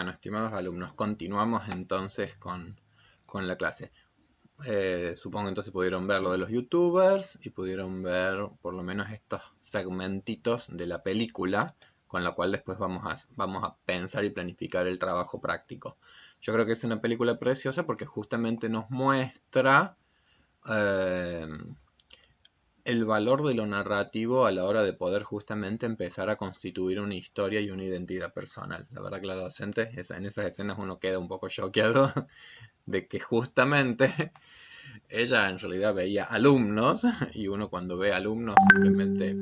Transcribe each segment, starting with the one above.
Bueno, estimados alumnos, continuamos entonces con la clase. Supongo entonces pudieron ver lo de los youtubers y pudieron ver por lo menos estos segmentitos de la película con la cual después vamos a pensar y planificar el trabajo práctico. Yo creo que es una película preciosa porque justamente nos muestra eh, el valor de lo narrativo a la hora de poder justamente empezar a constituir una historia y una identidad personal. La verdad que la docente, en esas escenas uno queda un poco choqueado de que justamente ella en realidad veía alumnos y uno cuando ve alumnos simplemente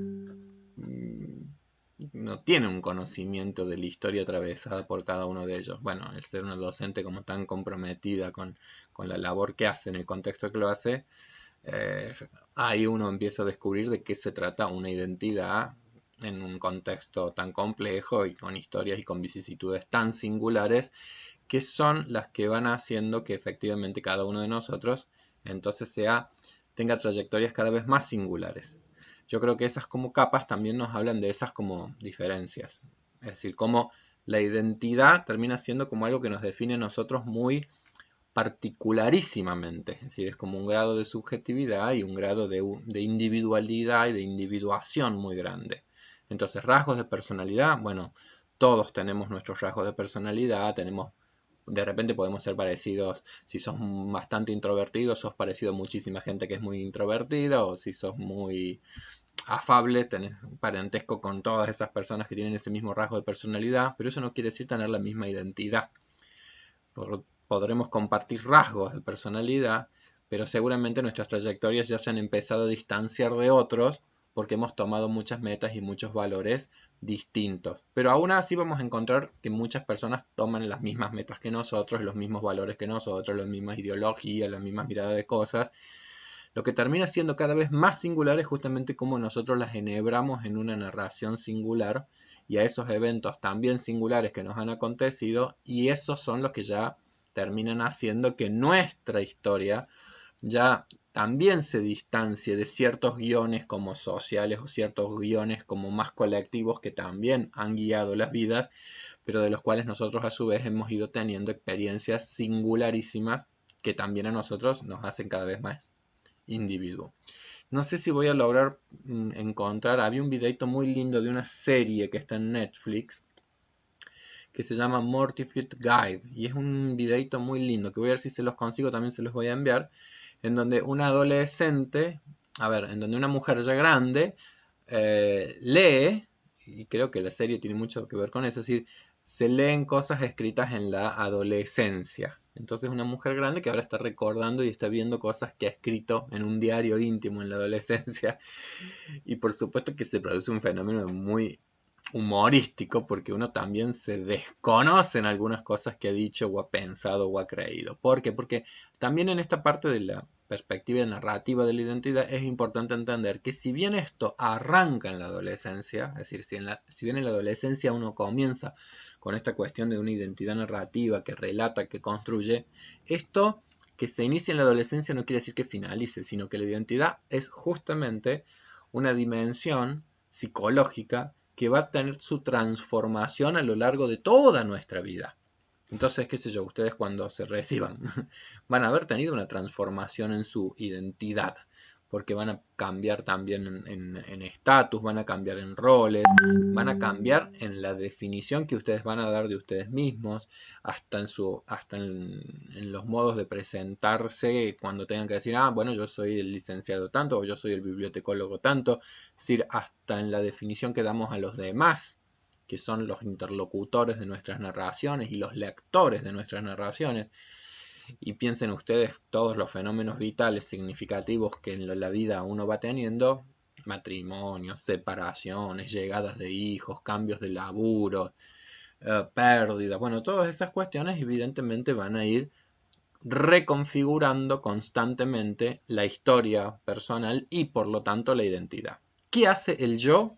no tiene un conocimiento de la historia atravesada por cada uno de ellos. Bueno, el ser una docente como tan comprometida con la labor que hace en el contexto que lo hace, eh, ahí uno empieza a descubrir de qué se trata una identidad en un contexto tan complejo y con historias y con vicisitudes tan singulares que son las que van haciendo que efectivamente cada uno de nosotros entonces tenga trayectorias cada vez más singulares. Yo creo que esas como capas también nos hablan de esas como diferencias. Es decir, cómo la identidad termina siendo como algo que nos define a nosotros muy particularísimamente. Es decir, es como un grado de subjetividad y un grado de individualidad y de individuación muy grande. Entonces, rasgos de personalidad, bueno, todos tenemos nuestros rasgos de personalidad, de repente podemos ser parecidos, si sos bastante introvertido, sos parecido a muchísima gente que es muy introvertida, o si sos muy afable, tenés un parentesco con todas esas personas que tienen ese mismo rasgo de personalidad, pero eso no quiere decir tener la misma identidad. Podremos compartir rasgos de personalidad, pero seguramente nuestras trayectorias ya se han empezado a distanciar de otros porque hemos tomado muchas metas y muchos valores distintos. Pero aún así vamos a encontrar que muchas personas toman las mismas metas que nosotros, los mismos valores que nosotros, las mismas ideologías, las mismas miradas de cosas. Lo que termina siendo cada vez más singular es justamente cómo nosotros las enhebramos en una narración singular y a esos eventos también singulares que nos han acontecido, y esos son los que ya terminan haciendo que nuestra historia ya también se distancie de ciertos guiones como sociales o ciertos guiones como más colectivos que también han guiado las vidas, pero de los cuales nosotros a su vez hemos ido teniendo experiencias singularísimas que también a nosotros nos hacen cada vez más individuo. No sé si voy a lograr encontrar, había un videito muy lindo de una serie que está en Netflix que se llama Mortified Guide y es un videito muy lindo que voy a ver si se los consigo, también se los voy a enviar, en donde una adolescente, en donde una mujer ya grande lee, y creo que la serie tiene mucho que ver con eso, es decir, se leen cosas escritas en la adolescencia. Entonces una mujer grande que ahora está recordando y está viendo cosas que ha escrito en un diario íntimo en la adolescencia. Y por supuesto que se produce un fenómeno muy humorístico porque uno también se desconoce en algunas cosas que ha dicho o ha pensado o ha creído. ¿Por qué? Porque también en esta parte de la perspectiva narrativa de la identidad es importante entender que si bien esto arranca en la adolescencia, es decir, si bien en la adolescencia uno comienza con esta cuestión de una identidad narrativa que relata, que construye, esto que se inicia en la adolescencia no quiere decir que finalice, sino que la identidad es justamente una dimensión psicológica que va a tener su transformación a lo largo de toda nuestra vida. Entonces, qué sé yo, ustedes cuando se reciban van a haber tenido una transformación en su identidad, porque van a cambiar también en estatus, van a cambiar en roles, van a cambiar en la definición que ustedes van a dar de ustedes mismos, hasta en los modos de presentarse cuando tengan que decir, bueno, yo soy el licenciado tanto, o yo soy el bibliotecólogo tanto, es decir, hasta en la definición que damos a los demás, que son los interlocutores de nuestras narraciones y los lectores de nuestras narraciones. Y piensen ustedes todos los fenómenos vitales significativos que en la vida uno va teniendo: matrimonios, separaciones, llegadas de hijos, cambios de laburo, pérdidas. Bueno, todas esas cuestiones evidentemente van a ir reconfigurando constantemente la historia personal y por lo tanto la identidad. ¿Qué hace el yo?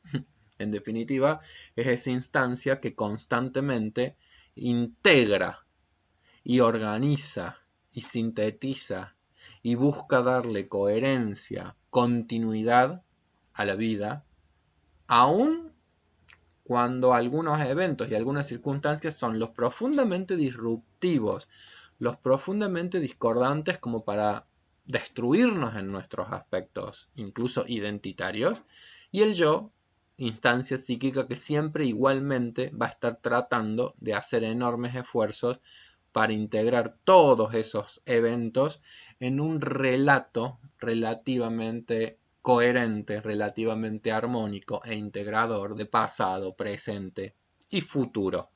En definitiva, es esa instancia que constantemente integra y organiza y sintetiza y busca darle coherencia, continuidad a la vida, aún cuando algunos eventos y algunas circunstancias son los profundamente disruptivos, los profundamente discordantes como para destruirnos en nuestros aspectos, incluso identitarios, y el yo, instancia psíquica que siempre igualmente va a estar tratando de hacer enormes esfuerzos para integrar todos esos eventos en un relato relativamente coherente, relativamente armónico e integrador de pasado, presente y futuro.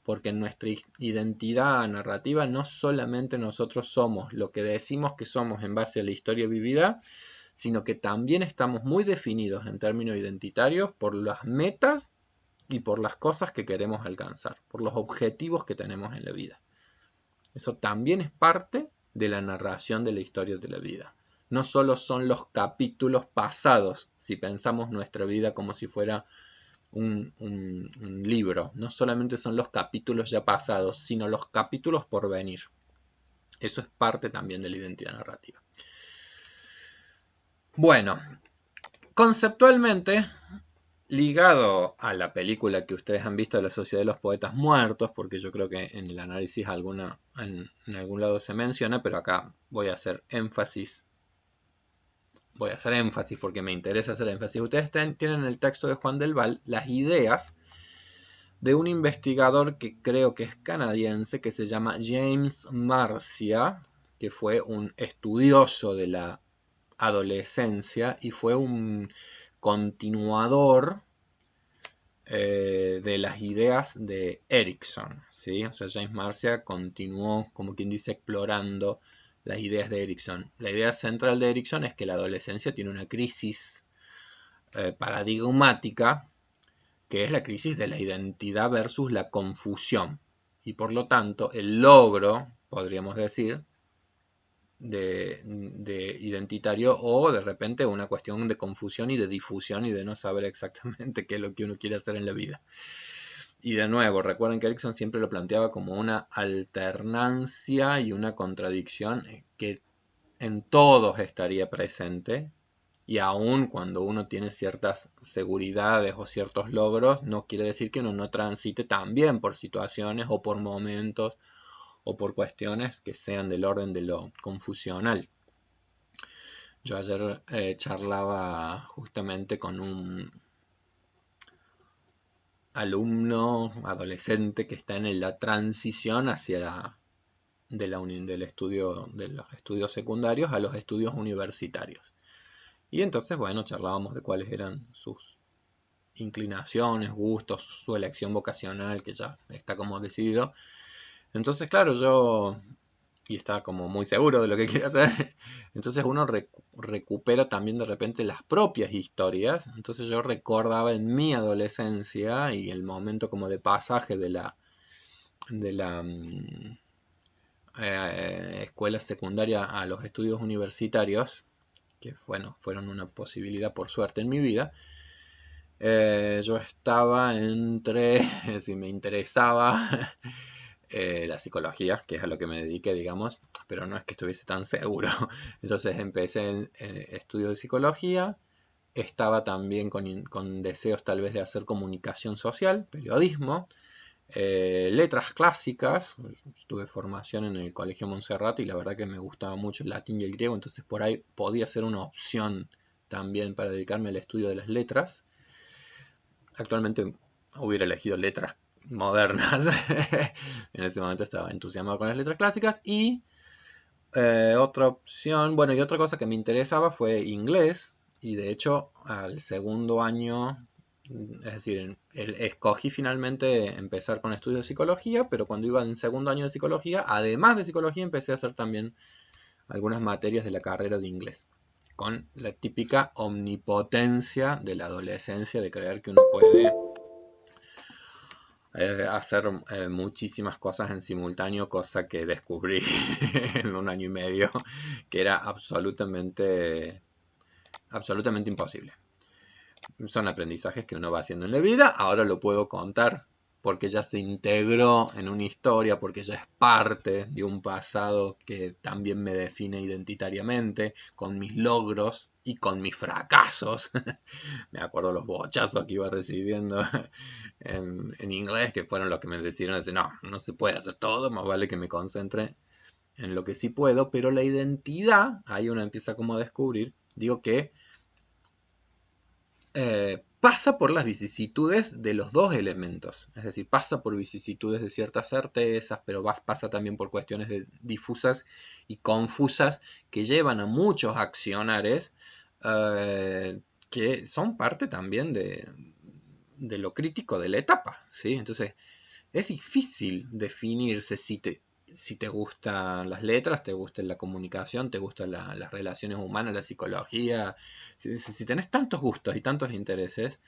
Porque en nuestra identidad narrativa no solamente nosotros somos lo que decimos que somos en base a la historia vivida, sino que también estamos muy definidos en términos identitarios por las metas y por las cosas que queremos alcanzar, por los objetivos que tenemos en la vida. Eso también es parte de la narración de la historia de la vida. No solo son los capítulos pasados, si pensamos nuestra vida como si fuera un libro. No solamente son los capítulos ya pasados, sino los capítulos por venir. Eso es parte también de la identidad narrativa. Bueno, conceptualmente, ligado a la película que ustedes han visto de la Sociedad de los Poetas Muertos, porque yo creo que en el análisis en algún lado se menciona, pero acá voy a hacer énfasis porque me interesa hacer énfasis. Ustedes tienen en el texto de Juan del Val las ideas de un investigador que creo que es canadiense, que se llama James Marcia, que fue un estudioso de la adolescencia y fue un continuador de las ideas de Erikson, ¿sí? O sea, James Marcia continuó, como quien dice, explorando las ideas de Erikson. La idea central de Erikson es que la adolescencia tiene una crisis paradigmática, que es la crisis de la identidad versus la confusión. Y por lo tanto, el logro, podríamos decir, de identitario o de repente una cuestión de confusión y de difusión y de no saber exactamente qué es lo que uno quiere hacer en la vida. Y de nuevo, recuerden que Erikson siempre lo planteaba como una alternancia y una contradicción que en todos estaría presente, y aun cuando uno tiene ciertas seguridades o ciertos logros, no quiere decir que uno no transite también por situaciones o por momentos o por cuestiones que sean del orden de lo confusional. Yo ayer charlaba justamente con un alumno adolescente que está en la transición hacia del estudio, de los estudios secundarios a los estudios universitarios. Y entonces, bueno, charlábamos de cuáles eran sus inclinaciones, gustos, su elección vocacional, que ya está como decidido. Entonces, claro, y está como muy seguro de lo que quiere hacer, entonces uno recupera también de repente las propias historias. Entonces yo recordaba en mi adolescencia y el momento como de pasaje de la escuela secundaria a los estudios universitarios, que bueno, fueron una posibilidad por suerte en mi vida. Yo estaba entre, si me interesaba la psicología, que es a lo que me dediqué, digamos, pero no es que estuviese tan seguro. Entonces empecé en estudio de psicología, estaba también con deseos tal vez de hacer comunicación social, periodismo, letras clásicas. Tuve formación en el Colegio Montserrat y la verdad que me gustaba mucho el latín y el griego, entonces por ahí podía ser una opción también para dedicarme al estudio de las letras. Actualmente hubiera elegido letras modernas. En ese momento estaba entusiasmado con las letras clásicas. Y otra opción, bueno, y otra cosa que me interesaba fue inglés. Y de hecho, al segundo año, es decir, escogí finalmente empezar con estudios de psicología, pero cuando iba en segundo año de psicología, además de psicología, empecé a hacer también algunas materias de la carrera de inglés, con la típica omnipotencia de la adolescencia, de creer que uno puede hacer muchísimas cosas en simultáneo, cosa que descubrí en un año y medio, que era absolutamente imposible. Son aprendizajes que uno va haciendo en la vida, ahora lo puedo contar porque ya se integró en una historia, porque ya es parte de un pasado que también me define identitariamente, con mis logros y con mis fracasos. Me acuerdo los bochazos que iba recibiendo en inglés, que fueron los que me decidieron decir, no, no se puede hacer todo, más vale que me concentre en lo que sí puedo, pero la identidad, ahí uno empieza como a descubrir, digo que pasa por las vicisitudes de los dos elementos, es decir, pasa por vicisitudes de ciertas certezas, pero pasa también por cuestiones difusas y confusas que llevan a muchos accionares que son parte también de lo crítico de la etapa, ¿sí? Entonces, es difícil definirse si te gustan las letras, te gusta la comunicación, te gustan las relaciones humanas, la psicología. Si tenés tantos gustos y tantos intereses,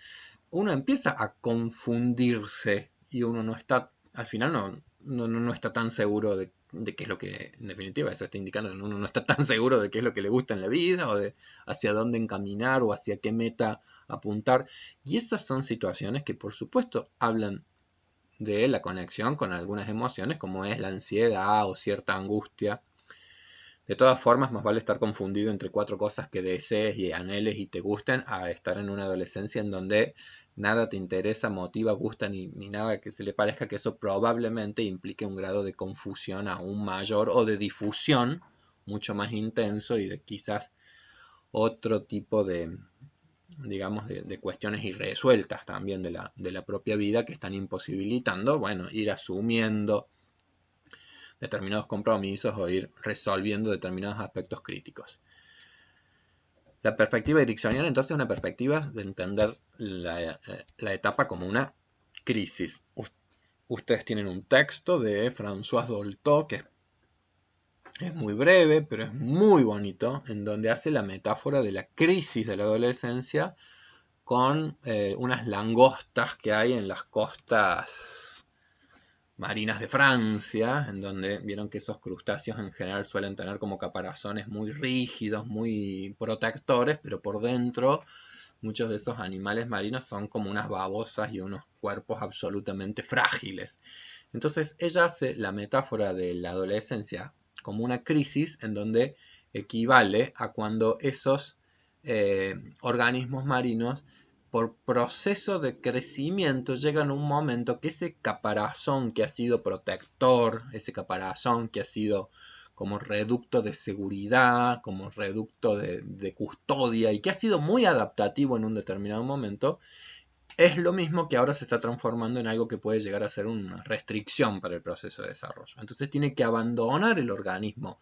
uno empieza a confundirse y uno no está, al final no está tan seguro de qué es lo que, en definitiva, eso está indicando que uno no está tan seguro de qué es lo que le gusta en la vida o de hacia dónde encaminar o hacia qué meta apuntar. Y esas son situaciones que, por supuesto, hablan de la conexión con algunas emociones como es la ansiedad o cierta angustia. De todas formas, más vale estar confundido entre cuatro cosas que desees y anheles y te gusten a estar en una adolescencia en donde nada te interesa, motiva, gusta ni nada que se le parezca, que eso probablemente implique un grado de confusión aún mayor o de difusión mucho más intenso y de quizás otro tipo de, digamos, de cuestiones irresueltas también de la propia vida que están imposibilitando, bueno, ir asumiendo determinados compromisos o ir resolviendo determinados aspectos críticos. La perspectiva ericksoniana entonces es una perspectiva de entender la etapa como una crisis. Ustedes tienen un texto de François Dolto que es muy breve, pero es muy bonito, en donde hace la metáfora de la crisis de la adolescencia con unas langostas que hay en las costas marinas de Francia, en donde vieron que esos crustáceos en general suelen tener como caparazones muy rígidos, muy protectores, pero por dentro muchos de esos animales marinos son como unas babosas y unos cuerpos absolutamente frágiles. Entonces ella hace la metáfora de la adolescencia como una crisis en donde equivale a cuando esos organismos marinos por proceso de crecimiento llegan a un momento que ese caparazón que ha sido protector, ese caparazón que ha sido como reducto de seguridad, como reducto de custodia y que ha sido muy adaptativo en un determinado momento, es lo mismo que ahora se está transformando en algo que puede llegar a ser una restricción para el proceso de desarrollo. Entonces tiene que abandonar el organismo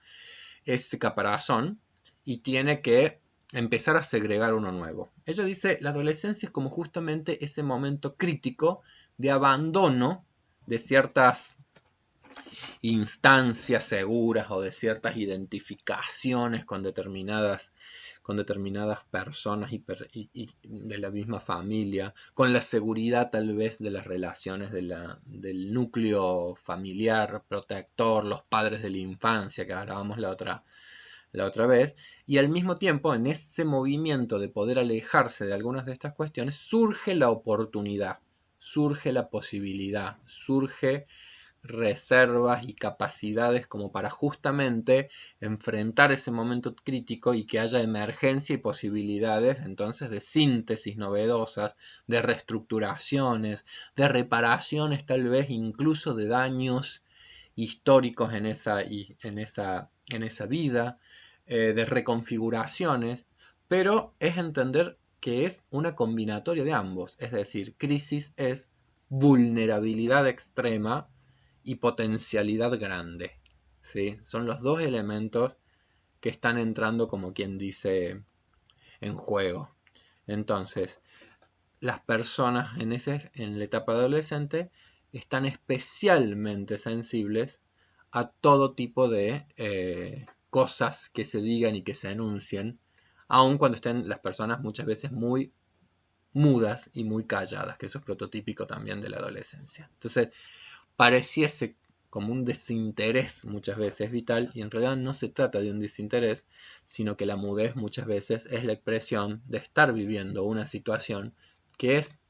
ese caparazón y tiene que empezar a segregar uno nuevo. Ella dice, la adolescencia es como justamente ese momento crítico de abandono de ciertas instancias seguras o de ciertas identificaciones con determinadas personas y de la misma familia, con la seguridad tal vez de las relaciones del núcleo familiar protector, los padres de la infancia que hablábamos la otra vez, y al mismo tiempo en ese movimiento de poder alejarse de algunas de estas cuestiones surge la oportunidad, surge la posibilidad, surge reservas y capacidades como para justamente enfrentar ese momento crítico y que haya emergencia y posibilidades entonces de síntesis novedosas, de reestructuraciones, de reparaciones tal vez incluso de daños históricos en esa vida, de reconfiguraciones, pero es entender que es una combinatoria de ambos, es decir, crisis es vulnerabilidad extrema y potencialidad grande, ¿sí? Son los dos elementos que están entrando como quien dice en juego. Entonces, las personas en la etapa adolescente están especialmente sensibles a todo tipo de cosas que se digan y que se anuncien, aun cuando estén las personas muchas veces muy mudas y muy calladas, que eso es prototípico también de la adolescencia. Entonces, pareciese como un desinterés muchas veces vital y en realidad no se trata de un desinterés, sino que la mudez muchas veces es la expresión de estar viviendo una situación que es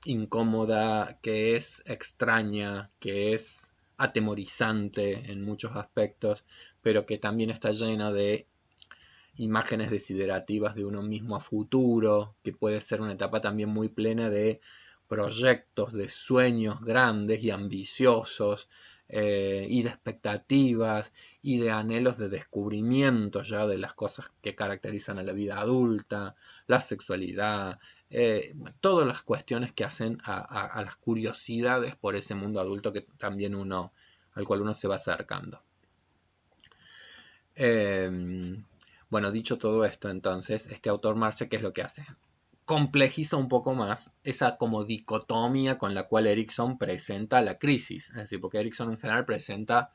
incómoda, que es extraña, que es atemorizante en muchos aspectos, pero que también está llena de imágenes desiderativas de uno mismo a futuro, que puede ser una etapa también muy plena de proyectos, de sueños grandes y ambiciosos, y de expectativas y de anhelos de descubrimiento ya de las cosas que caracterizan a la vida adulta, la sexualidad, todas las cuestiones que hacen a las curiosidades por ese mundo adulto que también al cual uno se va acercando. Bueno, dicho todo esto, entonces, este autor Marcia, ¿qué es lo que hace? Complejiza un poco más esa como dicotomía con la cual Erikson presenta la crisis. Es decir, porque Erikson en general presenta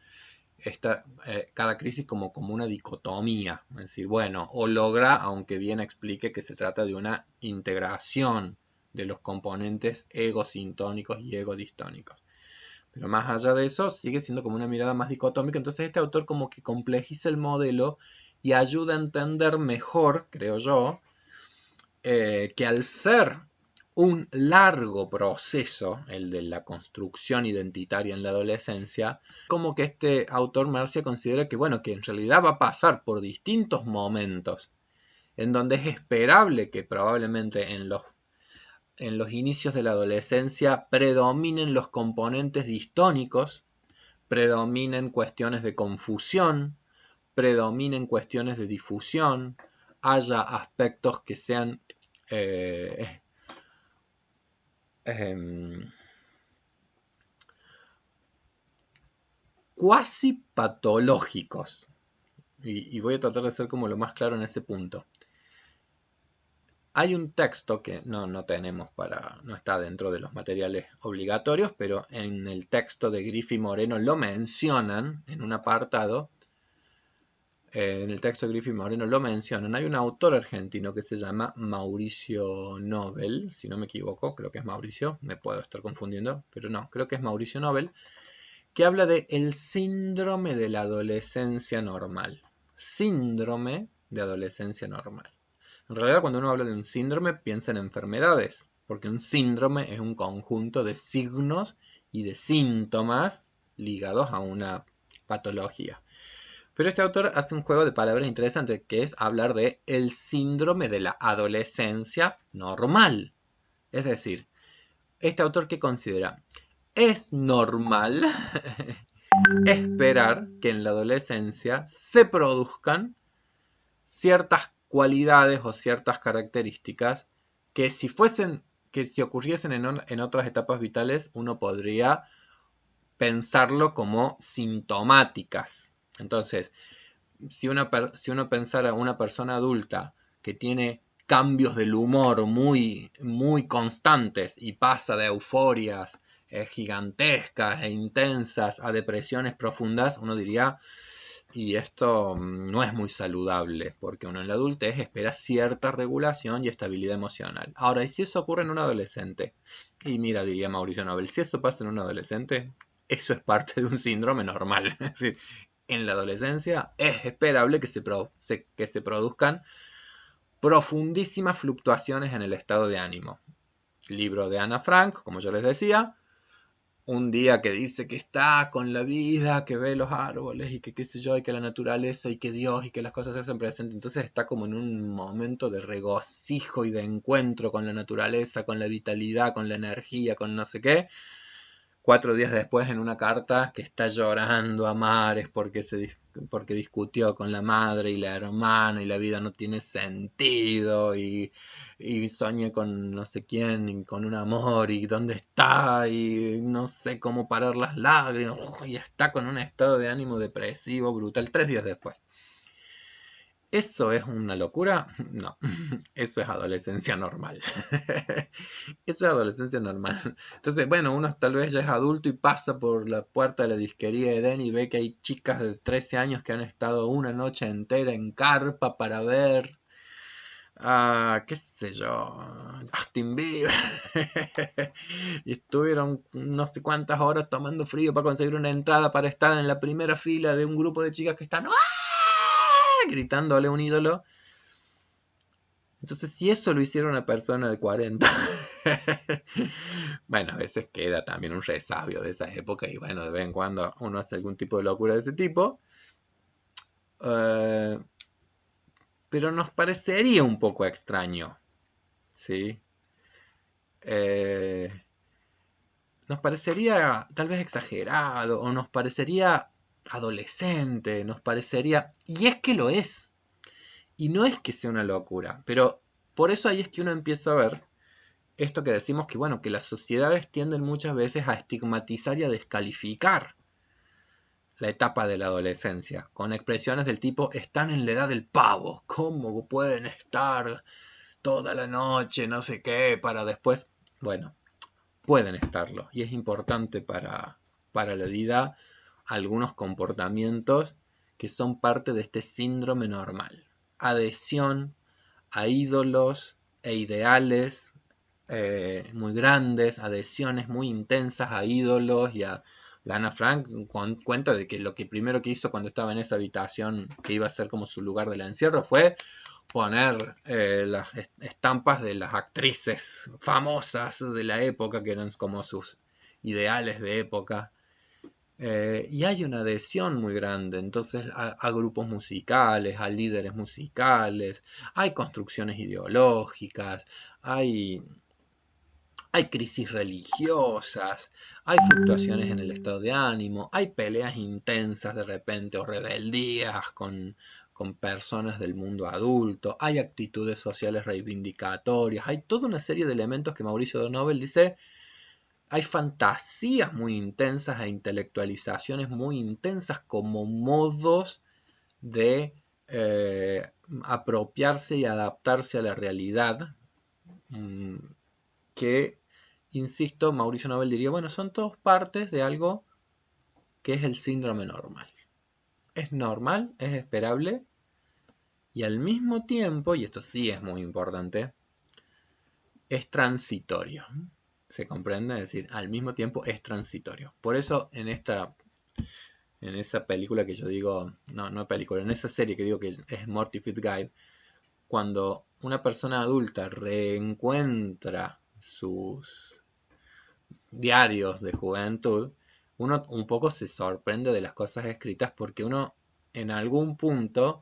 cada crisis como una dicotomía. Es decir, bueno, o logra, aunque bien explique que se trata de una integración de los componentes egosintónicos y egodistónicos. Pero más allá de eso, sigue siendo como una mirada más dicotómica. Entonces este autor como que complejiza el modelo y ayuda a entender mejor, creo yo, que al ser un largo proceso, el de la construcción identitaria en la adolescencia, como que este autor Marcia considera que, bueno, que en realidad va a pasar por distintos momentos, en donde es esperable que probablemente en los inicios de la adolescencia predominen los componentes distónicos, predominen cuestiones de confusión, predominen cuestiones de difusión, haya aspectos que sean eh, eh, cuasi patológicos. Y voy a tratar de ser como lo más claro en ese punto. Hay un texto que no tenemos no está dentro de los materiales obligatorios, pero en el texto de Griffith Moreno lo mencionan en un apartado. En el texto de Griffith Moreno lo mencionan. Hay un autor argentino que se llama Mauricio Nobel, si no me equivoco, creo que es Mauricio, me puedo estar confundiendo, pero no, creo que es Mauricio Nobel, que habla de el síndrome de la adolescencia normal. Síndrome de adolescencia normal. En realidad, cuando uno habla de un síndrome, piensa en enfermedades, porque un síndrome es un conjunto de signos y de síntomas ligados a una patología. Pero este autor hace un juego de palabras interesante, que es hablar de el síndrome de la adolescencia normal. Es decir, este autor ¿qué considera? Es normal esperar que en la adolescencia se produzcan ciertas cualidades o ciertas características que si ocurriesen en otras etapas vitales, uno podría pensarlo como sintomáticas. Entonces, si uno pensara en una persona adulta que tiene cambios del humor muy, muy constantes y pasa de euforias gigantescas e intensas a depresiones profundas, uno diría, y esto no es muy saludable, porque uno en la adultez espera cierta regulación y estabilidad emocional. Ahora, ¿y si eso ocurre en un adolescente? Y mira, diría Mauricio Nobel, si eso pasa en un adolescente, eso es parte de un síndrome normal. Es decir, en la adolescencia es esperable que se produzcan profundísimas fluctuaciones en el estado de ánimo. Libro de Ana Frank, como yo les decía, un día que dice que está con la vida, que ve los árboles y que qué sé yo, y que la naturaleza y que Dios y que las cosas se hacen presentes. Entonces está como en un momento de regocijo y de encuentro con la naturaleza, con la vitalidad, con la energía, con no sé qué. 4 días después en una carta que está llorando a mares porque discutió con la madre y la hermana y la vida no tiene sentido y soñé con no sé quién y con un amor y dónde está y no sé cómo parar las lágrimas y está con un estado de ánimo depresivo brutal 3 días después. ¿Eso es una locura? No, eso es adolescencia normal. Eso es adolescencia normal. Entonces, bueno, uno tal vez ya es adulto y pasa por la puerta de la disquería Edén y ve que hay chicas de 13 años que han estado una noche entera en carpa para ver qué sé yo, Justin Bieber. Y estuvieron no sé cuántas horas tomando frío para conseguir una entrada para estar en la primera fila de un grupo de chicas que están gritándole a un ídolo. Entonces, si eso lo hiciera una persona de 40, bueno, a veces queda también un resabio de esas épocas y bueno, de vez en cuando uno hace algún tipo de locura de ese tipo, eh, pero nos parecería un poco extraño, ¿sí? Eh, nos parecería tal vez exagerado o nos parecería adolescente, nos parecería... Y es que lo es. Y no es que sea una locura, pero por eso ahí es que uno empieza a ver esto que decimos que, bueno, que las sociedades tienden muchas veces a estigmatizar y a descalificar la etapa de la adolescencia, con expresiones del tipo, están en la edad del pavo, ¿cómo pueden estar toda la noche, no sé qué, para después? Bueno, pueden estarlo, y es importante para la vida algunos comportamientos que son parte de este síndrome normal. Adhesión a ídolos e ideales muy grandes, adhesiones muy intensas a ídolos y a la Ana Frank cuenta de que lo que primero que hizo cuando estaba en esa habitación que iba a ser como su lugar del encierro fue poner las estampas de las actrices famosas de la época que eran como sus ideales de época. Y hay una adhesión muy grande, entonces a grupos musicales, a líderes musicales, hay construcciones ideológicas, hay crisis religiosas, hay fluctuaciones en el estado de ánimo, hay peleas intensas de repente o rebeldías con personas del mundo adulto, hay actitudes sociales reivindicatorias, hay toda una serie de elementos que Mauricio O'Donnell dice, hay fantasías muy intensas e intelectualizaciones muy intensas como modos de apropiarse y adaptarse a la realidad mmm, que, insisto, Mauricio Nobel diría, bueno, son todos partes de algo que es el síndrome normal. Es normal, es esperable y al mismo tiempo, y esto sí es muy importante, es transitorio. ¿Se comprende? Es decir, al mismo tiempo es transitorio. Por eso en esa película que yo digo, no película, en esa serie que digo que es Mortified Guide, cuando una persona adulta reencuentra sus diarios de juventud, uno un poco se sorprende de las cosas escritas porque uno en algún punto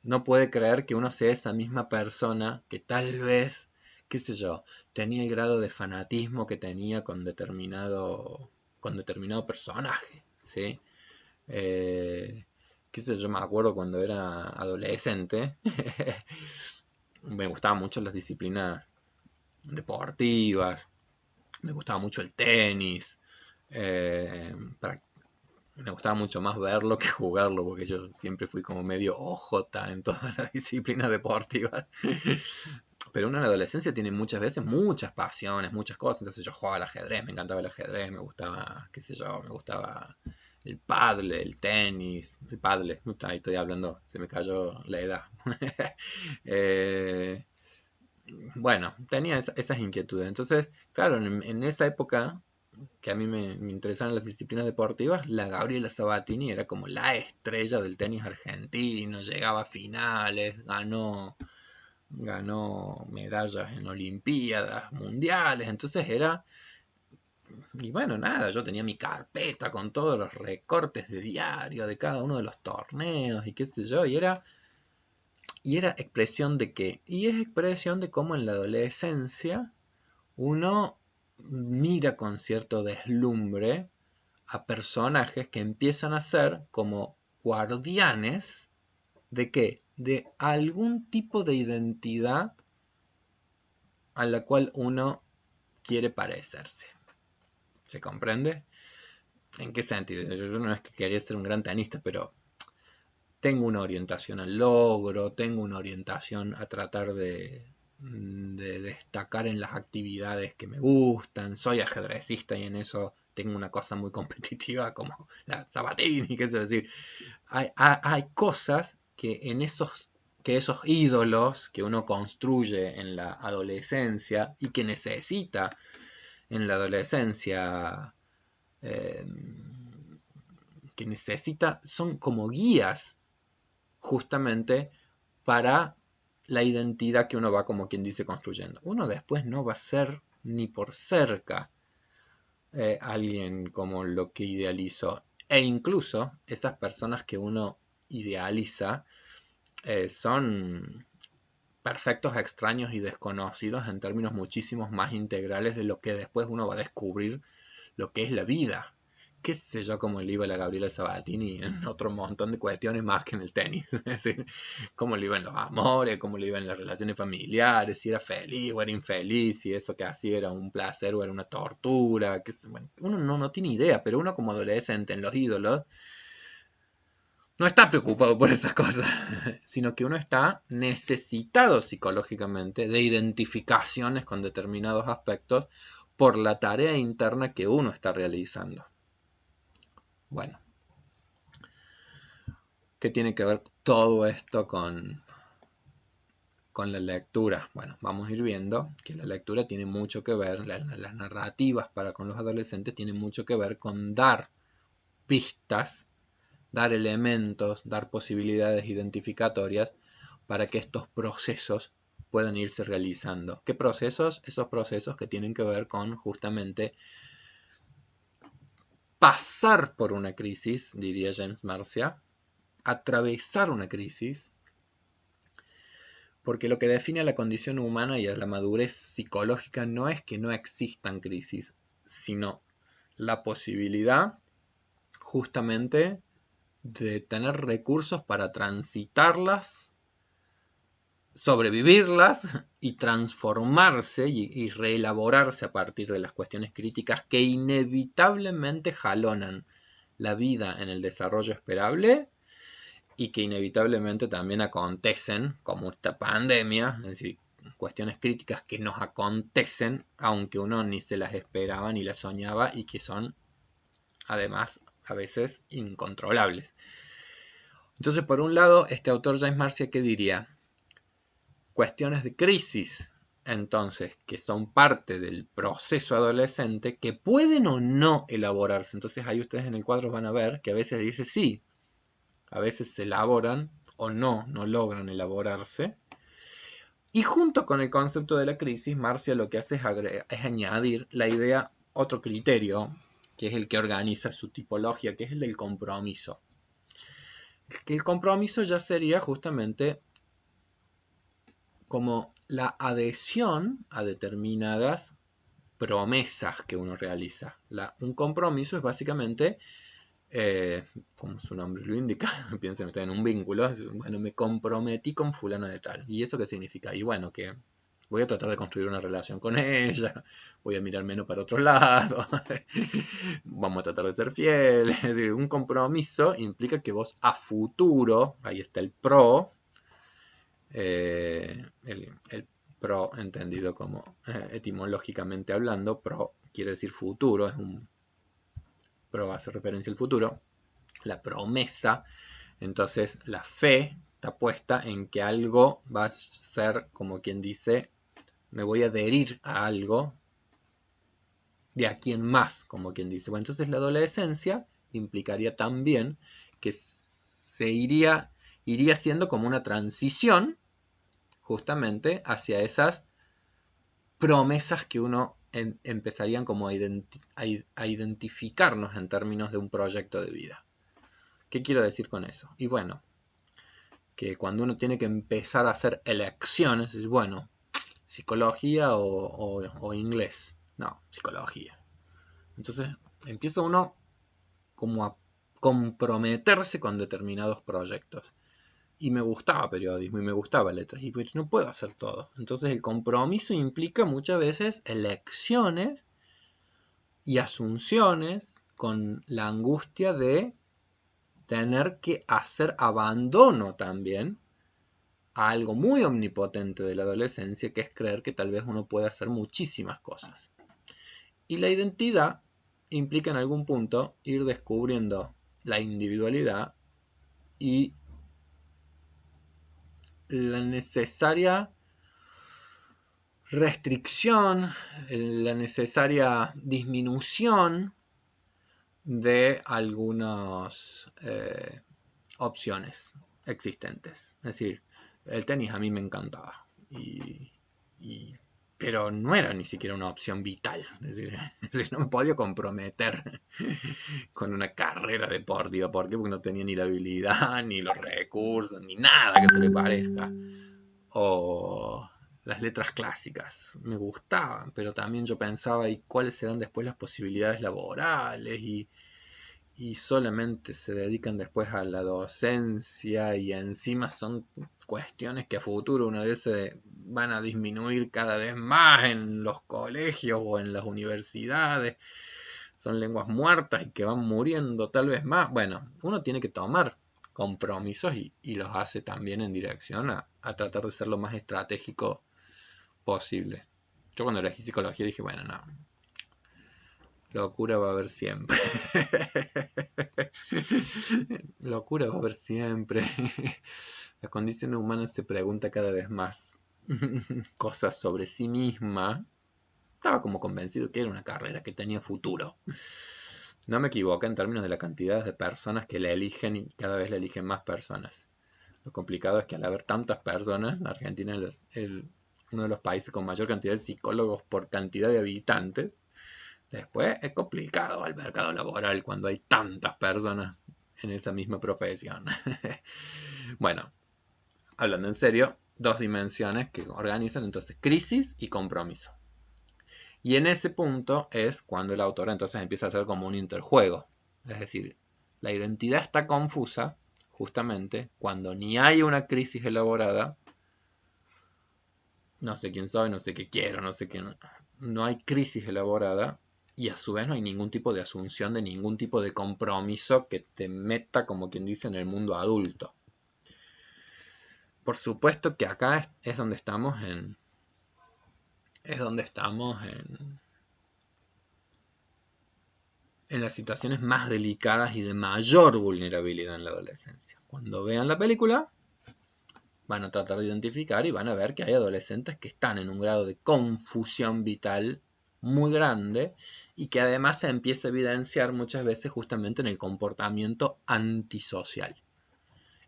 no puede creer que uno sea esa misma persona que tal vez, qué sé yo, tenía el grado de fanatismo que tenía con determinado personaje, ¿sí? Qué sé yo, me acuerdo cuando era adolescente, me gustaban mucho las disciplinas deportivas, me gustaba mucho el tenis, eh, me gustaba mucho más verlo que jugarlo, porque yo siempre fui como medio OJ en todas las disciplinas deportivas. Pero uno en la adolescencia tiene muchas veces muchas pasiones, muchas cosas. Entonces yo jugaba al ajedrez, me encantaba el ajedrez, me gustaba, qué sé yo, me gustaba el paddle, el tenis, el paddle. Ahí estoy hablando, se me cayó la edad. Eh, bueno, tenía esas inquietudes. Entonces, claro, en esa época que a mí me interesaban las disciplinas deportivas, la Gabriela Sabatini era como la estrella del tenis argentino, llegaba a finales, ganó medallas en olimpiadas mundiales, entonces era, y bueno, nada, yo tenía mi carpeta con todos los recortes de diario de cada uno de los torneos y qué sé yo, y era expresión de qué, y es expresión de cómo en la adolescencia uno mira con cierto deslumbre a personajes que empiezan a ser como guardianes de qué? De algún tipo de identidad a la cual uno quiere parecerse. ¿Se comprende? ¿En qué sentido? Yo no es que quería ser un gran tenista, pero tengo una orientación al logro, tengo una orientación a tratar de destacar en las actividades que me gustan, soy ajedrecista y en eso tengo una cosa muy competitiva como la Sabatini, qué sé decir. Hay cosas que esos ídolos que uno construye en la adolescencia y que necesita en la adolescencia, eh, que necesita, son como guías justamente para la identidad que uno va, como quien dice, construyendo. Uno después no va a ser ni por cerca alguien como lo que idealizó. E incluso esas personas que uno idealiza son perfectos extraños y desconocidos en términos muchísimos más integrales de lo que después uno va a descubrir lo que es la vida. Qué sé yo cómo le iba a la Gabriela Sabatini en otro montón de cuestiones más que en el tenis. Es decir, cómo le iba en los amores, cómo le iba en las relaciones familiares, si era feliz o era infeliz, si eso que hacía era un placer o era una tortura. Bueno, uno no tiene idea, pero uno como adolescente en los ídolos no está preocupado por esas cosas, sino que uno está necesitado psicológicamente de identificaciones con determinados aspectos por la tarea interna que uno está realizando. Bueno, ¿qué tiene que ver todo esto con la lectura? Bueno, vamos a ir viendo que la lectura tiene mucho que ver, las narrativas para con los adolescentes tienen mucho que ver con dar pistas, dar elementos, dar posibilidades identificatorias para que estos procesos puedan irse realizando. ¿Qué procesos? Esos procesos que tienen que ver con justamente pasar por una crisis, diría James Marcia, atravesar una crisis, porque lo que define a la condición humana y a la madurez psicológica no es que no existan crisis, sino la posibilidad justamente de tener recursos para transitarlas, sobrevivirlas y transformarse y reelaborarse a partir de las cuestiones críticas que inevitablemente jalonan la vida en el desarrollo esperable y que inevitablemente también acontecen, como esta pandemia, es decir, cuestiones críticas que nos acontecen aunque uno ni se las esperaba ni las soñaba y que son además a veces incontrolables. Entonces, por un lado, este autor James Marcia, ¿qué diría? Cuestiones de crisis, entonces, que son parte del proceso adolescente, que pueden o no elaborarse. Entonces, ahí ustedes en el cuadro van a ver que a veces dice sí, a veces se elaboran o no logran elaborarse. Y junto con el concepto de la crisis, Marcia lo que hace es añadir la idea, otro criterio, que es el que organiza su tipología, que es el del compromiso. Que el compromiso ya sería justamente como la adhesión a determinadas promesas que uno realiza. Un compromiso es básicamente, como su nombre lo indica, piensen ustedes en un vínculo, bueno, me comprometí con fulano de tal. ¿Y eso qué significa? Y bueno, que voy a tratar de construir una relación con ella, voy a mirar menos para otro lado, vamos a tratar de ser fieles. Es decir, un compromiso implica que vos a futuro, ahí está el pro, el pro entendido como etimológicamente hablando, pro quiere decir futuro, pro hace referencia al futuro, la promesa, entonces la fe está puesta en que algo va a ser, como quien dice, me voy a adherir a algo de aquí en más, como quien dice. Bueno, entonces la adolescencia implicaría también que se iría siendo como una transición justamente hacia esas promesas que uno empezarían como a identificarnos en términos de un proyecto de vida. ¿Qué quiero decir con eso? Y bueno, que cuando uno tiene que empezar a hacer elecciones, es bueno, psicología o inglés. No, psicología. Entonces empieza uno como a comprometerse con determinados proyectos. Y me gustaba periodismo y me gustaba letras, y pues no puedo hacer todo. Entonces el compromiso implica muchas veces elecciones y asunciones con la angustia de tener que hacer abandono también a algo muy omnipotente de la adolescencia, que es creer que tal vez uno puede hacer muchísimas cosas. Y la identidad implica en algún punto ir descubriendo la individualidad y la necesaria restricción, la necesaria disminución de algunas opciones existentes. Es decir, el tenis a mí me encantaba. Pero no era ni siquiera una opción vital. Es decir, no me podía comprometer con una carrera deportiva. ¿Por qué? Porque no tenía ni la habilidad, ni los recursos, ni nada que se le parezca. O las letras clásicas. Me gustaban, pero también yo pensaba, ¿y cuáles serán después las posibilidades laborales? Y solamente se dedican después a la docencia y encima son cuestiones que a futuro una vez se van a disminuir cada vez más en los colegios o en las universidades. Son lenguas muertas y que van muriendo tal vez más. Bueno, uno tiene que tomar compromisos y los hace también en dirección a tratar de ser lo más estratégico posible. Yo cuando elegí psicología dije, bueno, no, locura va a haber siempre. Locura va a haber siempre. La condición humana se pregunta cada vez más cosas sobre sí misma. Estaba como convencido que era una carrera que tenía futuro. No me equivoco en términos de la cantidad de personas que la eligen y cada vez la eligen más personas. Lo complicado es que al haber tantas personas, Argentina es uno de los países con mayor cantidad de psicólogos por cantidad de habitantes. Después es complicado el mercado laboral cuando hay tantas personas en esa misma profesión. Bueno, hablando en serio, dos dimensiones que organizan entonces crisis y compromiso. Y en ese punto es cuando el autor entonces empieza a hacer como un interjuego. Es decir, la identidad está confusa justamente cuando ni hay una crisis elaborada. No sé quién soy, no sé qué quiero, no sé qué. No hay crisis elaborada y a su vez no hay ningún tipo de asunción de ningún tipo de compromiso que te meta, como quien dice, en el mundo adulto. Por supuesto que acá es donde estamos en las situaciones más delicadas y de mayor vulnerabilidad en la adolescencia. Cuando vean la película, van a tratar de identificar y van a ver que hay adolescentes que están en un grado de confusión vital muy grande y que además se empieza a evidenciar muchas veces justamente en el comportamiento antisocial,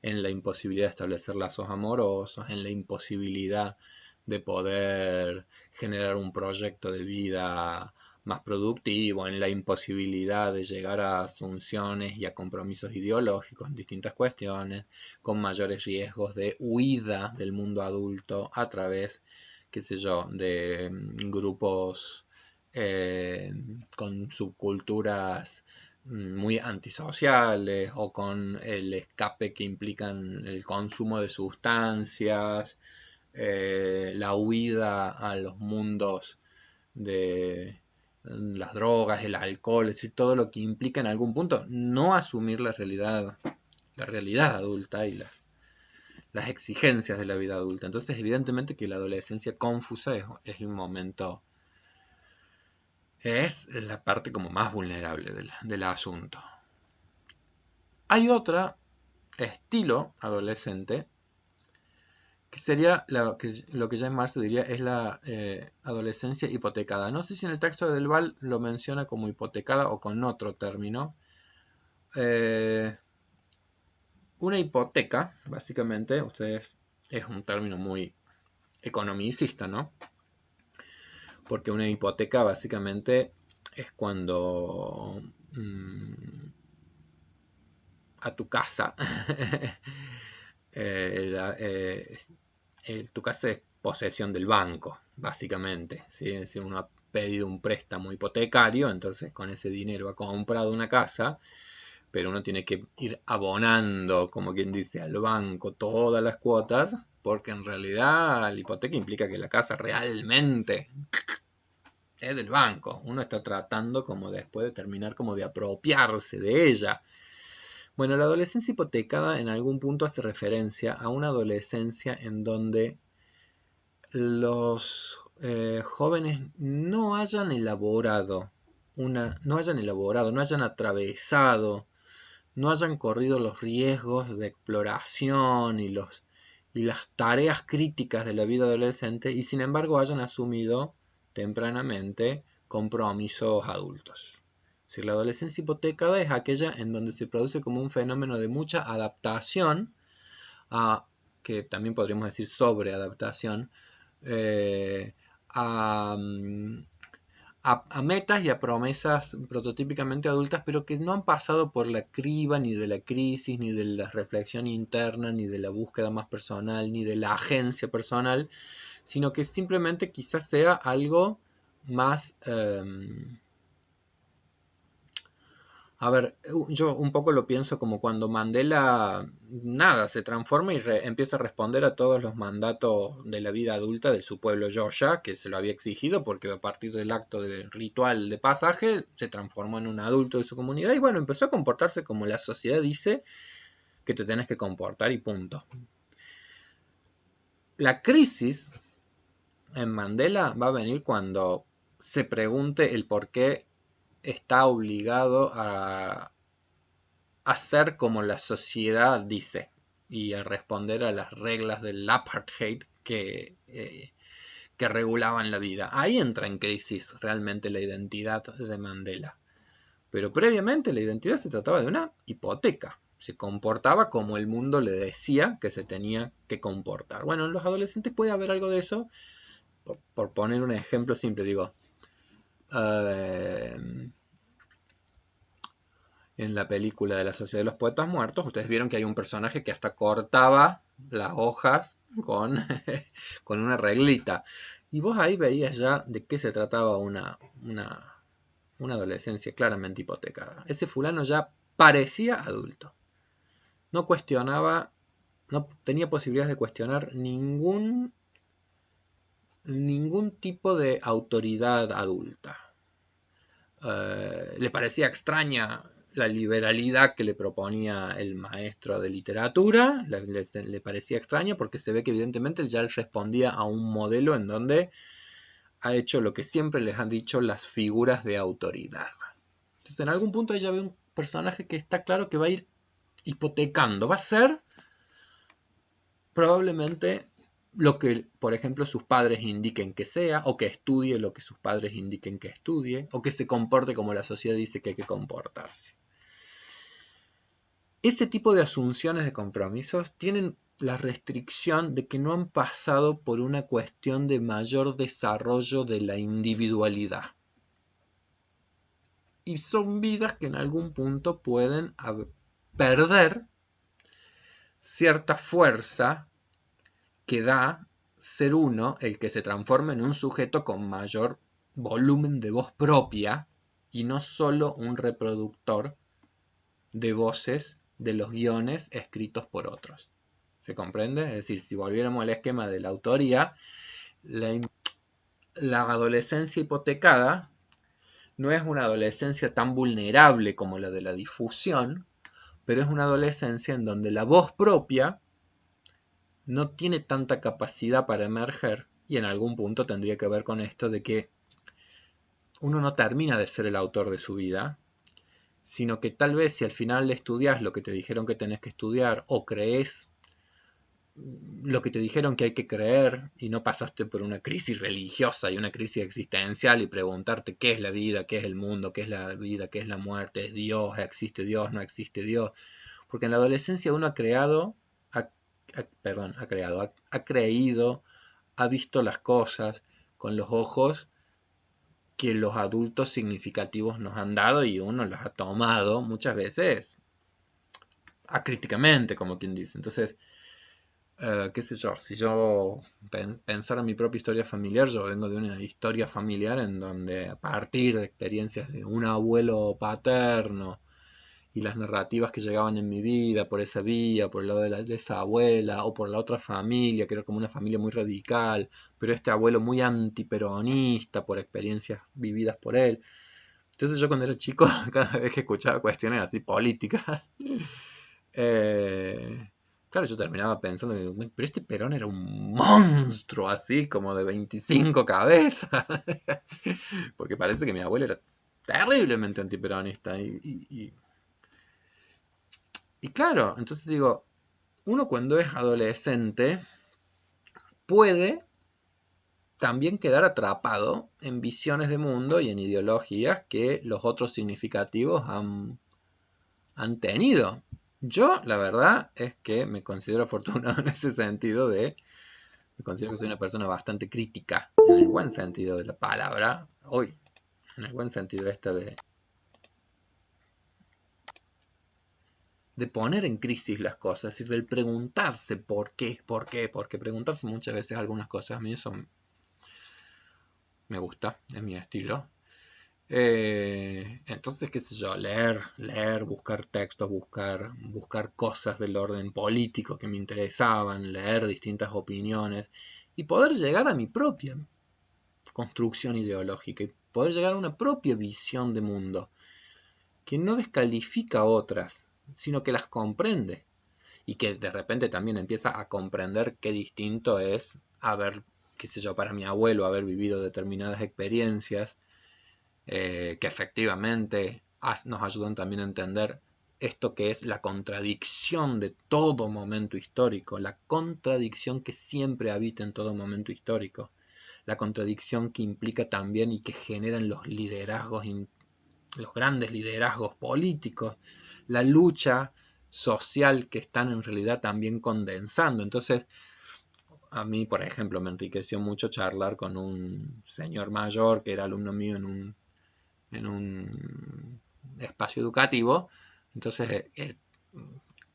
en la imposibilidad de establecer lazos amorosos, en la imposibilidad de poder generar un proyecto de vida más productivo, en la imposibilidad de llegar a asunciones y a compromisos ideológicos en distintas cuestiones, con mayores riesgos de huida del mundo adulto a través, qué sé yo, de grupos con subculturas muy antisociales o con el escape que implican el consumo de sustancias, la huida a los mundos de las drogas, el alcohol, es decir, todo lo que implica en algún punto no asumir la realidad adulta y las exigencias de la vida adulta. Entonces, evidentemente que la adolescencia confusa es un momento, es la parte como más vulnerable del asunto. Hay otro estilo adolescente que sería lo que James Marx diría es la adolescencia hipotecada. No sé si en el texto de Del Val lo menciona como hipotecada o con otro término. Una hipoteca, básicamente, es un término muy economicista, ¿no? Porque una hipoteca básicamente es cuando a tu casa tu casa es posesión del banco, básicamente. ¿Sí? Si uno ha pedido un préstamo hipotecario, entonces con ese dinero ha comprado una casa, pero uno tiene que ir abonando, como quien dice, al banco todas las cuotas, porque en realidad la hipoteca implica que la casa realmente es del banco. Uno está tratando como después de terminar como de apropiarse de ella. Bueno, la adolescencia hipotecada en algún punto hace referencia a una adolescencia en donde los jóvenes no hayan elaborado, no hayan atravesado, no hayan corrido los riesgos de exploración y las tareas críticas de la vida adolescente y sin embargo hayan asumido tempranamente compromisos adultos. Es decir, la adolescencia hipotecada es aquella en donde se produce como un fenómeno de mucha adaptación a que también podríamos decir sobreadaptación, a, a metas y a promesas prototípicamente adultas, pero que no han pasado por la criba ni de la crisis, ni de la reflexión interna, ni de la búsqueda más personal, ni de la agencia personal, sino que simplemente quizás sea algo más... a ver, yo un poco lo pienso como cuando Mandela, nada, se transforma y empieza a responder a todos los mandatos de la vida adulta de su pueblo Yoya, que se lo había exigido porque a partir del acto del ritual de pasaje se transformó en un adulto de su comunidad y bueno, empezó a comportarse como la sociedad dice que te tenés que comportar y punto. La crisis en Mandela va a venir cuando se pregunte el por qué está obligado a hacer como la sociedad dice y a responder a las reglas del apartheid que regulaban la vida. Ahí entra en crisis realmente la identidad de Mandela. Pero previamente la identidad se trataba de una hipoteca. Se comportaba como el mundo le decía que se tenía que comportar. Bueno, en los adolescentes puede haber algo de eso. Por poner un ejemplo simple, digo, en la película de la Sociedad de los Poetas Muertos, ustedes vieron que hay un personaje que hasta cortaba las hojas con, con una reglita. Y vos ahí veías ya de qué se trataba una adolescencia claramente hipotecada. Ese fulano ya parecía adulto. No cuestionaba, no tenía posibilidades de cuestionar ningún tipo de autoridad adulta. Le parecía extraña la liberalidad que le proponía el maestro de literatura, le parecía extraña porque se ve que evidentemente ya él respondía a un modelo en donde ha hecho lo que siempre les han dicho las figuras de autoridad. Entonces en algún punto ella ve un personaje que está claro que va a ir hipotecando, va a ser probablemente lo que, por ejemplo, sus padres indiquen que sea, o que estudie lo que sus padres indiquen que estudie, o que se comporte como la sociedad dice que hay que comportarse. Ese tipo de asunciones de compromisos tienen la restricción de que no han pasado por una cuestión de mayor desarrollo de la individualidad. Y son vidas que en algún punto pueden perder cierta fuerza que da ser uno el que se transforma en un sujeto con mayor volumen de voz propia y no solo un reproductor de voces de los guiones escritos por otros. ¿Se comprende? Es decir, si volviéramos al esquema de la autoría, la adolescencia hipotecada no es una adolescencia tan vulnerable como la de la difusión, pero es una adolescencia en donde la voz propia no tiene tanta capacidad para emerger y en algún punto tendría que ver con esto de que uno no termina de ser el autor de su vida, sino que tal vez si al final estudias lo que te dijeron que tenés que estudiar o crees lo que te dijeron que hay que creer y no pasaste por una crisis religiosa y una crisis existencial y preguntarte qué es la vida, qué es el mundo, qué es la vida, qué es la muerte, es Dios, existe Dios, no existe Dios. Porque en la adolescencia uno ha creado, ha creído, ha visto las cosas con los ojos que los adultos significativos nos han dado y uno los ha tomado muchas veces acríticamente, como quien dice. Entonces, qué sé yo, si yo pensara en mi propia historia familiar, yo vengo de una historia familiar en donde a partir de experiencias de un abuelo paterno y las narrativas que llegaban en mi vida por esa vía, por el lado de esa abuela o por la otra familia, que era como una familia muy radical, pero este abuelo muy antiperonista por experiencias vividas por él. Entonces yo cuando era chico, cada vez que escuchaba cuestiones así políticas, claro, yo terminaba pensando, pero este Perón era un monstruo así, como de 25 cabezas, porque parece que mi abuelo era terriblemente antiperonista. Y claro, entonces digo, uno cuando es adolescente puede también quedar atrapado en visiones de mundo y en ideologías que los otros significativos han tenido. Yo, la verdad, es que me considero afortunado en ese sentido me considero que soy una persona bastante crítica, en el buen sentido de la palabra, hoy, en el buen sentido de poner en crisis las cosas, es decir, del preguntarse porque preguntarse muchas veces algunas cosas, a mí eso me gusta, es mi estilo. Entonces, qué sé yo, leer, buscar textos, buscar cosas del orden político que me interesaban, leer distintas opiniones y poder llegar a mi propia construcción ideológica y poder llegar a una propia visión de mundo que no descalifica a otras, sino que las comprende y que de repente también empieza a comprender qué distinto es haber, qué sé yo, para mi abuelo haber vivido determinadas experiencias que efectivamente nos ayudan también a entender esto que es la contradicción de todo momento histórico, la contradicción que siempre habita en todo momento histórico, la contradicción que implica también y que generan los liderazgos, los grandes liderazgos políticos, la lucha social que están en realidad también condensando. Entonces, a mí, por ejemplo, me enriqueció mucho charlar con un señor mayor que era alumno mío en un espacio educativo, entonces el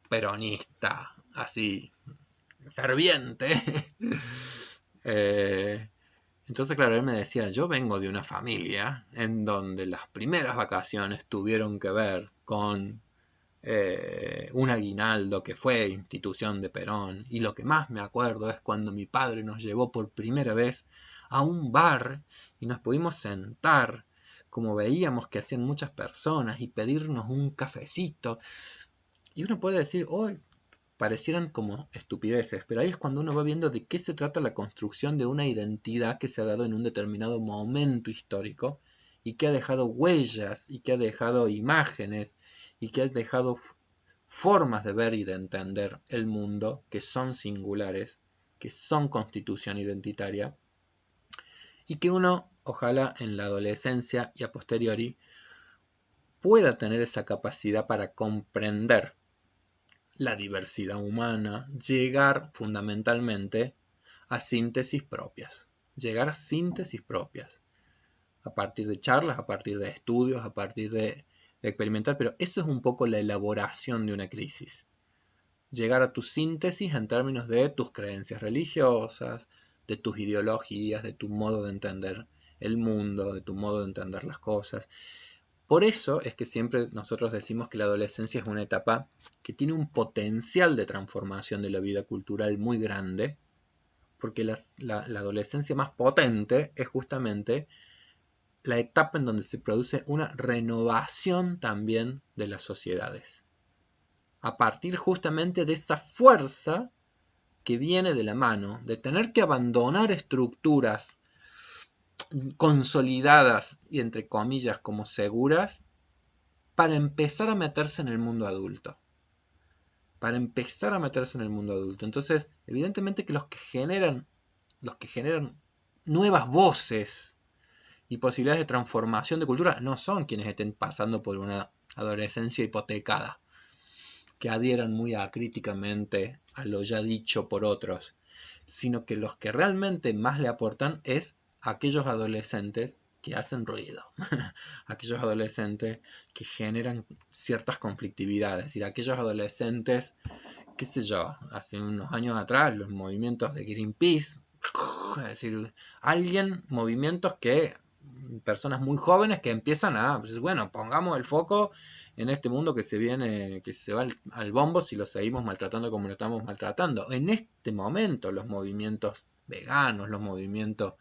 peronista, así, ferviente. eh, entonces, claro, él me decía, yo vengo de una familia en donde las primeras vacaciones tuvieron que ver con un aguinaldo que fue institución de Perón. Y lo que más me acuerdo es cuando mi padre nos llevó por primera vez a un bar y nos pudimos sentar, como veíamos que hacían muchas personas, y pedirnos un cafecito. Y uno puede decir, hoy parecieran como estupideces, pero ahí es cuando uno va viendo de qué se trata la construcción de una identidad que se ha dado en un determinado momento histórico y que ha dejado huellas y que ha dejado imágenes y que ha dejado formas de ver y de entender el mundo que son singulares, que son constitución identitaria y que uno, ojalá en la adolescencia y a posteriori, pueda tener esa capacidad para comprender la diversidad humana, llegar fundamentalmente a síntesis propias, llegar a síntesis propias, a partir de charlas, a partir de estudios, a partir de experimentar, pero eso es un poco la elaboración de una crisis. Llegar a tu síntesis en términos de tus creencias religiosas, de tus ideologías, de tu modo de entender el mundo, de tu modo de entender las cosas. Por eso es que siempre nosotros decimos que la adolescencia es una etapa que tiene un potencial de transformación de la vida cultural muy grande, porque la adolescencia más potente es justamente la etapa en donde se produce una renovación también de las sociedades, a partir justamente de esa fuerza que viene de la mano, de tener que abandonar estructuras consolidadas y entre comillas como seguras, para empezar a meterse en el mundo adulto. Para empezar a meterse en el mundo adulto. Entonces, evidentemente que los que generan nuevas voces y posibilidades de transformación de cultura no son quienes estén pasando por una adolescencia hipotecada, que adhieran muy acríticamente a lo ya dicho por otros, sino que los que realmente más le aportan es aquellos adolescentes que hacen ruido, aquellos adolescentes que generan ciertas conflictividades, es decir, aquellos adolescentes, qué sé yo, hace unos años atrás los movimientos de Greenpeace, es decir, movimientos que personas muy jóvenes que empiezan a, pues, bueno, pongamos el foco en este mundo que se viene, que se va al bombo si lo seguimos maltratando como lo estamos maltratando. En este momento los movimientos veganos, los movimientos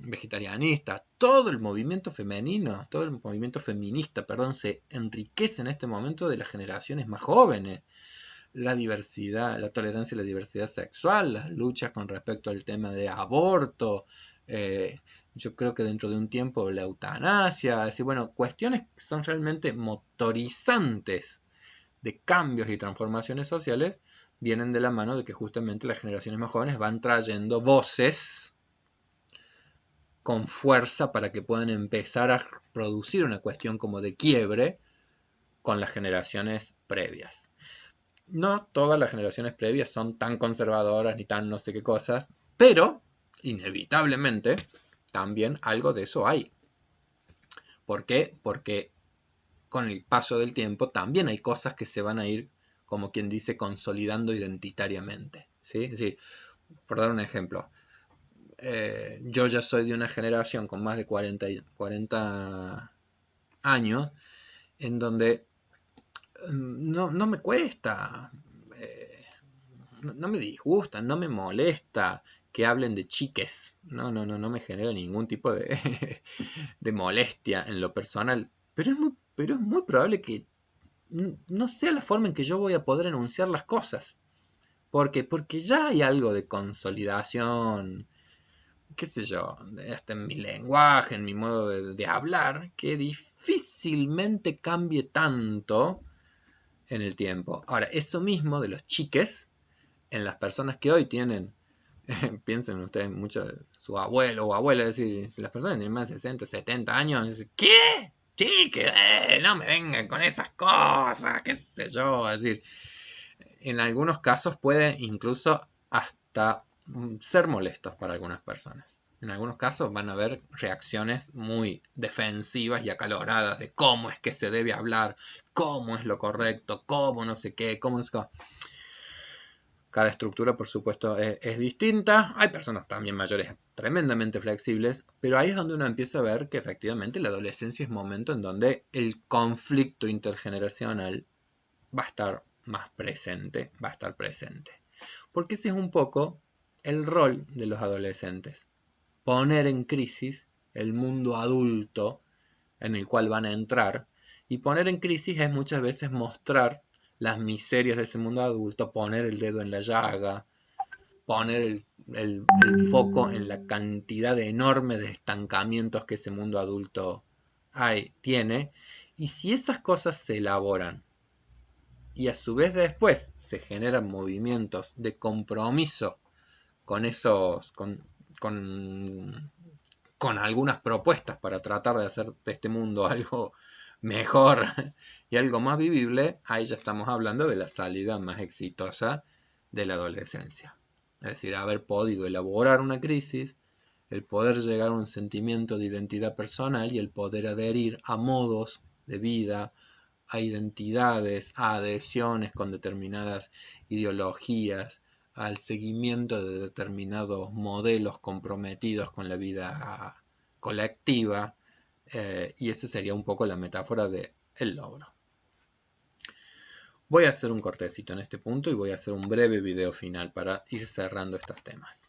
vegetarianistas, todo el movimiento femenino, todo el movimiento feminista, perdón, se enriquece en este momento de las generaciones más jóvenes. La diversidad, la tolerancia y la diversidad sexual, las luchas con respecto al tema de aborto, yo creo que dentro de un tiempo la eutanasia, es decir, bueno, cuestiones que son realmente motorizantes de cambios y transformaciones sociales, vienen de la mano de que justamente las generaciones más jóvenes van trayendo voces con fuerza para que puedan empezar a producir una cuestión como de quiebre con las generaciones previas. No todas las generaciones previas son tan conservadoras ni tan no sé qué cosas, pero inevitablemente también algo de eso hay. ¿Por qué? Porque con el paso del tiempo también hay cosas que se van a ir, como quien dice, consolidando identitariamente, ¿sí? Es decir, por dar un ejemplo, yo ya soy de una generación con más de 40 años, en donde no me cuesta, no me disgusta, no me molesta que hablen de chiques. No me genera ningún tipo de, de molestia en lo personal. Pero es muy probable que no sea la forma en que yo voy a poder enunciar las cosas. ¿Por qué? Porque ya hay algo de consolidación, qué sé yo, hasta en mi lenguaje, en mi modo de hablar, que difícilmente cambie tanto en el tiempo. Ahora, eso mismo de los chiques, en las personas que hoy tienen, piensen ustedes mucho de su abuelo o abuela, es decir, si las personas tienen más de 60, 70 años, dicen, ¿qué? Chique, no me vengan con esas cosas, qué sé yo, es decir, en algunos casos puede incluso hasta ser molestos para algunas personas. En algunos casos van a haber reacciones muy defensivas y acaloradas de cómo es que se debe hablar, cómo es lo correcto, cómo no sé qué, cómo no sé qué. Cada estructura, por supuesto, es distinta. Hay personas también mayores tremendamente flexibles, pero ahí es donde uno empieza a ver que efectivamente la adolescencia es momento en donde el conflicto intergeneracional va a estar más presente, va a estar presente. Porque ese es un poco el rol de los adolescentes. Poner en crisis el mundo adulto en el cual van a entrar. Y poner en crisis es muchas veces mostrar las miserias de ese mundo adulto, poner el dedo en la llaga, poner el foco en la cantidad enorme de estancamientos que ese mundo adulto tiene. Y si esas cosas se elaboran y a su vez después se generan movimientos de compromiso con esos, con algunas propuestas para tratar de hacer de este mundo algo mejor y algo más vivible, ahí ya estamos hablando de la salida más exitosa de la adolescencia. Es decir, haber podido elaborar una crisis, el poder llegar a un sentimiento de identidad personal y el poder adherir a modos de vida, a identidades, a adhesiones con determinadas ideologías, al seguimiento de determinados modelos comprometidos con la vida colectiva, y esa sería un poco la metáfora del logro. Voy a hacer un cortecito en este punto y voy a hacer un breve video final para ir cerrando estos temas.